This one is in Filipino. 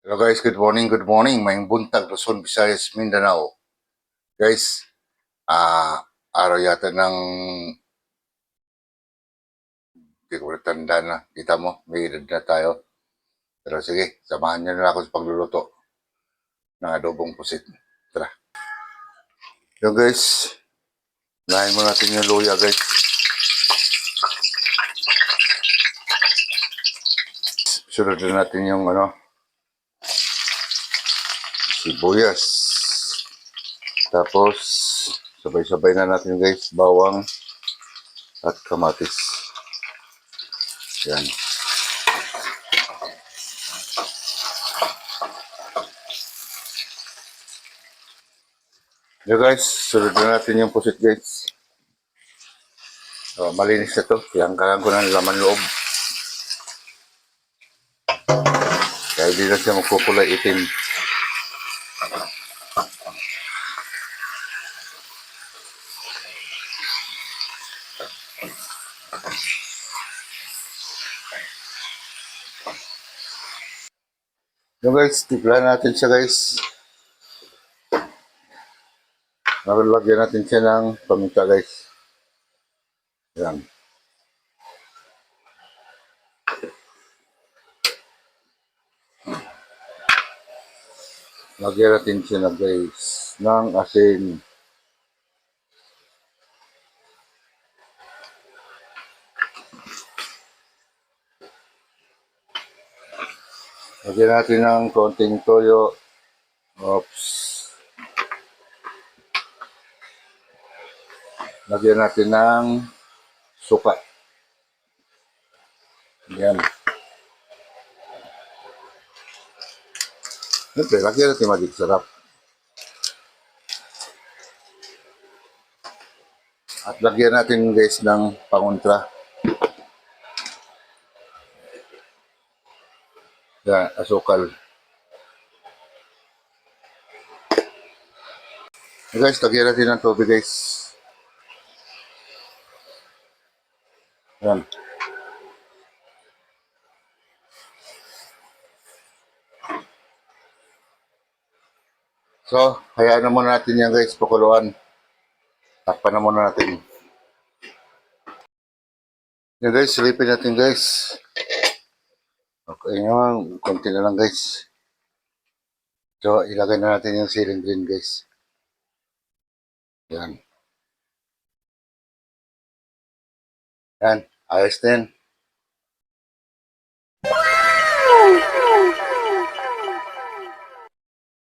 Hello guys, good morning, good morning. May buntag Luzon, Visayas, Mindanao. Guys, araw yata ng, hindi ko tanda na. Kita mo, may edad na tayo. Pero sige, samahan niyo na ako sa pagluluto ng adobong pusit. Tara. Yung guys, lahin mo natin yung luya guys. Sunod na natin yung sibuyas. Tapos, sabay-sabay na natin guys, bawang at kamatis. Yan. Yo guys, sunod na natin yung pusit guys. So, malinis na to. Tiyangkalan ko ng laman loob. Kaya hindi na siya magkukulay itim. Yung guys, tiplahan natin siya guys. Lagyan natin siya ng paminta guys. Yan. Lagyan natin siya na guys ng asin. Lagyan natin ng konting toyo. Oops. Lagyan natin ng suka. Yan. Siyempre, lagyan natin magiging sarap. At lagyan natin guys ng pangontra. Yan, asukal. Guys, lagyan natin ng tubig guys. Yan. So, hayaan na muna natin yan guys, pakuluan. Takpan na muna natin. Yan guys, silipin natin guys. Okay naman, konti na lang guys. So, ilagay na natin yung siling green guys. Yan. Yan, ayos din.